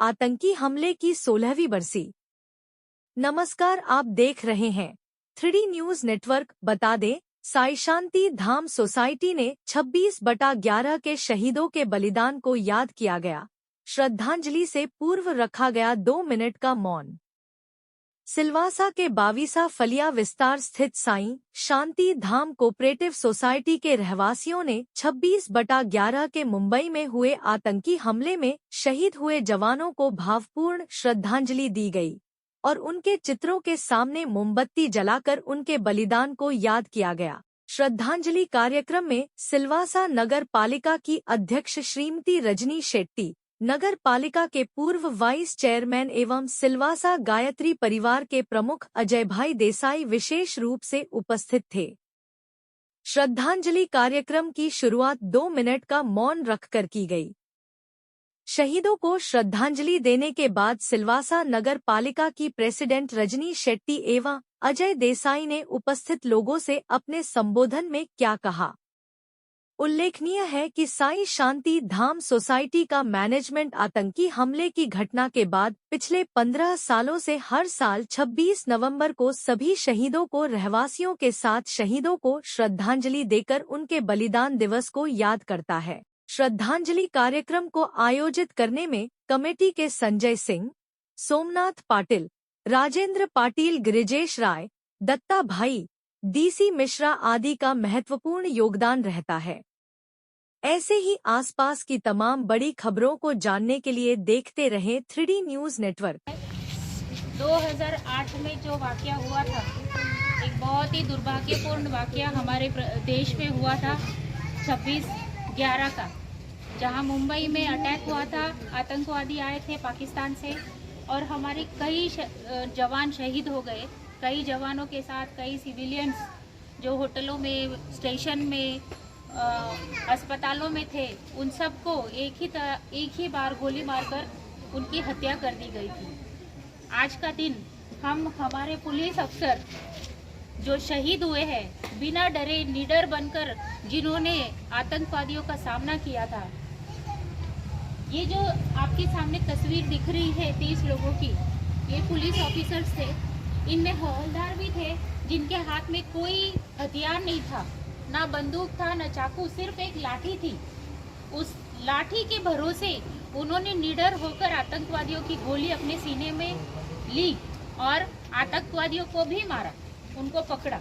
आतंकी हमले की 16वीं बरसी। नमस्कार, आप देख रहे हैं 3D न्यूज नेटवर्क। बता दें, साई शांति धाम सोसाइटी ने 26/11 के शहीदों के बलिदान को याद किया गया। श्रद्धांजलि से पूर्व रखा गया 2 मिनट का मौन। सिलवासा के बावीसा फलिया विस्तार स्थित साई शांति धाम कोऑपरेटिव सोसाइटी के रहवासियों ने 26/11 के मुंबई में हुए आतंकी हमले में शहीद हुए जवानों को भावपूर्ण श्रद्धांजलि दी गई और उनके चित्रों के सामने मोमबत्ती जलाकर उनके बलिदान को याद किया गया। श्रद्धांजलि कार्यक्रम में सिलवासा नगर पालिका की अध्यक्ष श्रीमती रजनी शेट्टी, नगर पालिका के पूर्व वाइस चेयरमैन एवं सिलवासा गायत्री परिवार के प्रमुख अजय भाई देसाई विशेष रूप से उपस्थित थे। श्रद्धांजलि कार्यक्रम की शुरुआत 2 मिनट का मौन रखकर की गई। शहीदों को श्रद्धांजलि देने के बाद सिलवासा नगर पालिका की प्रेसिडेंट रजनी शेट्टी एवं अजय देसाई ने उपस्थित लोगों से अपने संबोधन में क्या कहा। उल्लेखनीय है कि साई शांति धाम सोसाइटी का मैनेजमेंट आतंकी हमले की घटना के बाद पिछले 15 सालों से हर साल 26 नवंबर को सभी शहीदों को रहवासियों के साथ शहीदों को श्रद्धांजलि देकर उनके बलिदान दिवस को याद करता है। श्रद्धांजलि कार्यक्रम को आयोजित करने में कमेटी के संजय सिंह, सोमनाथ पाटिल, राजेंद्र पाटिल, गिरिजेश राय, दत्ता भाई, डीसी मिश्रा आदि का महत्वपूर्ण योगदान रहता है। ऐसे ही आसपास की तमाम बड़ी खबरों को जानने के लिए देखते रहें 3D न्यूज नेटवर्क। 2008 में जो वाकया हुआ था, एक बहुत ही दुर्भाग्यपूर्ण वाकया हमारे देश में हुआ था 26/11 का, जहां मुंबई में अटैक हुआ था। आतंकवादी आए थे पाकिस्तान से और हमारे कई जवान शहीद हो गए। कई जवानों के साथ कई सिविलियंस जो होटलों में, स्टेशन में, अस्पतालों में थे, उन सबको एक ही बार गोली मारकर उनकी हत्या कर दी गई थी। आज का दिन हम हमारे पुलिस अफसर जो शहीद हुए हैं, बिना डरे निडर बनकर जिन्होंने आतंकवादियों का सामना किया था। ये जो आपके सामने तस्वीर दिख रही है 30 लोगों की, ये पुलिस ऑफिसर्स थे। इनमें हवलदार भी थे जिनके हाथ में कोई हथियार नहीं था, ना बंदूक था, ना चाकू, सिर्फ एक लाठी थी। उस लाठी के भरोसे उन्होंने निडर होकर आतंकवादियों की गोली अपने सीने में ली और आतंकवादियों को भी मारा, उनको पकड़ा।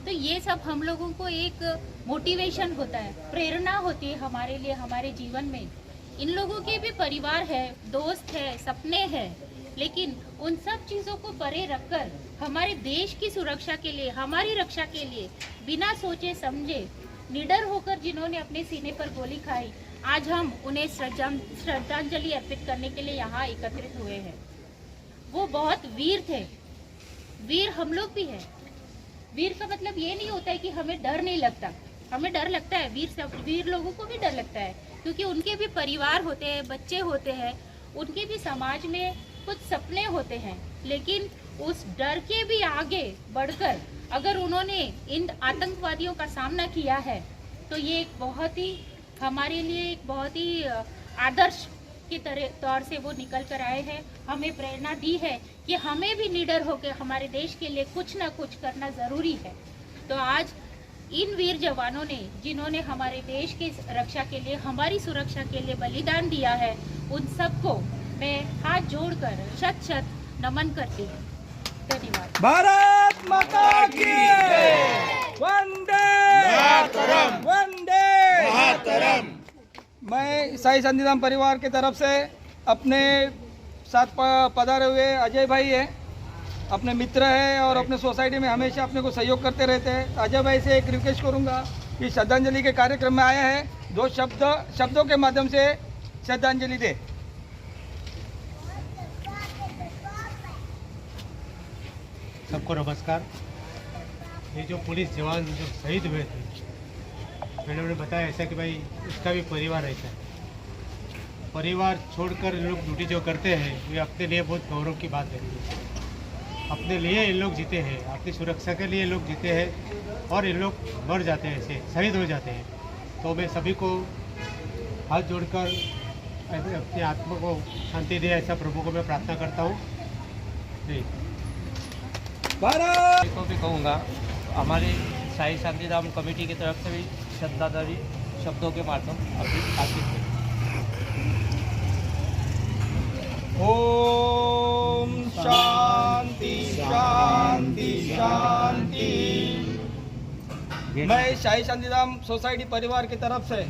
तो ये सब हम लोगों को एक मोटिवेशन होता है, प्रेरणा होती है हमारे लिए, हमारे जीवन में। इन लोगों के भी परिवार है, दोस्त है, सपने हैं, लेकिन उन सब चीज़ों को परे रखकर हमारे देश की सुरक्षा के लिए, हमारी रक्षा के लिए बिना सोचे समझे निडर होकर जिन्होंने अपने सीने पर गोली खाई, आज हम उन्हें श्रद्धांजलि अर्पित करने के लिए यहाँ एकत्रित हुए हैं। वो बहुत वीर थे, वीर हम लोग भी हैं। वीर का मतलब ये नहीं होता है कि हमें डर नहीं लगता, हमें डर लगता है। वीर लोगों को भी डर लगता है, क्योंकि उनके भी परिवार होते हैं, बच्चे होते हैं, उनके भी समाज में कुछ सपने होते हैं। लेकिन उस डर के भी आगे बढ़कर अगर उन्होंने इन आतंकवादियों का सामना किया है, तो ये एक बहुत ही हमारे लिए एक बहुत ही आदर्श के तौर से वो निकल कर आए हैं। हमें प्रेरणा दी है कि हमें भी निडर होकर हमारे देश के लिए कुछ ना कुछ करना ज़रूरी है। तो आज इन वीर जवानों ने, जिन्होंने हमारे देश की रक्षा के लिए, हमारी सुरक्षा के लिए बलिदान दिया है, उन सबको मैं हाथ जोड़कर शत शत नमन करती हूँ। धन्यवाद। भारत माता की वंदे मातरम, वंदे मातरम। मैं साई शांति धाम परिवार की तरफ से अपने साथ पधारे हुए अजय भाई है, अपने मित्र है और अपने सोसाइटी में हमेशा अपने को सहयोग करते रहते हैं। अजय भाई से एक रिक्वेस्ट करूंगा कि श्रद्धांजलि के कार्यक्रम में आया है, 2 शब्दों के माध्यम से श्रद्धांजलि दे। सबको नमस्कार। ये जो पुलिस जवान जो शहीद हुए थे, मैडम ने बताया ऐसा कि भाई उसका भी परिवार रहता है। परिवार छोड़कर लोग ड्यूटी जो करते हैं, ये अपने लिए बहुत गौरव की बात है। अपने लिए ये लोग जीते हैं, अपनी सुरक्षा के लिए लोग जीते हैं और ये लोग मर जाते हैं, ऐसे शहीद हो जाते हैं। तो मैं सभी को हाथ जोड़कर अपनी आत्मा को शांति दे, ऐसा प्रभु को मैं प्रार्थना करता हूँ। जी भारत को भी कहूँगा, हमारी साई शांतिधाम कमेटी की तरफ से भी श्रद्धांजलि शब्दों के माध्यम अभी आशीष है। ओम शांति शांति शांति। मैं साई शांतिधाम सोसाइटी परिवार की तरफ से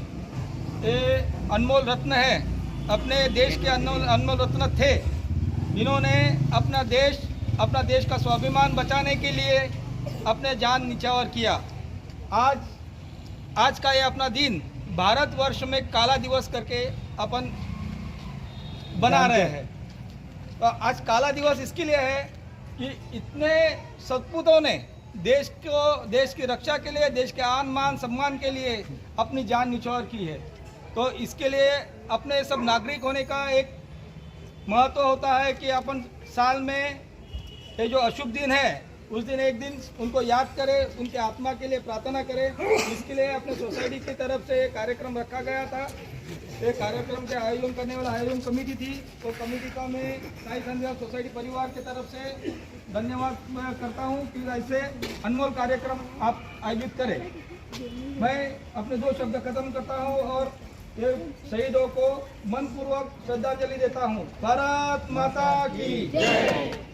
ये अनमोल रत्न है, अपने देश के अनमोल रत्न थे। इन्होंने अपना देश का स्वाभिमान बचाने के लिए अपने जान निछावर किया। आज का ये अपना दिन भारतवर्ष में काला दिवस करके अपन बना रहे हैं। तो आज काला दिवस इसके लिए है कि इतने सपूतों ने देश की रक्षा के लिए, देश के आन मान सम्मान के लिए अपनी जान निछावर की है। तो इसके लिए अपने सब नागरिक होने का एक महत्व होता है कि अपन साल में ये जो अशुभ दिन है उस दिन एक दिन उनको याद करें, उनके आत्मा के लिए प्रार्थना करें। इसके लिए अपने सोसाइटी की तरफ से एक कार्यक्रम रखा गया था। ये कार्यक्रम के आयोजन करने वाला आयोजन कमेटी थी। तो कमेटी का मैं साई शांतिधाम सोसाइटी परिवार की तरफ से धन्यवाद करता हूँ कि ऐसे अनमोल कार्यक्रम आप आयोजित करें। मैं अपने दो शब्द खत्म करता हूँ और ये शहीदों को मनपूर्वक श्रद्धांजलि देता हूँ। भारत माता की जय।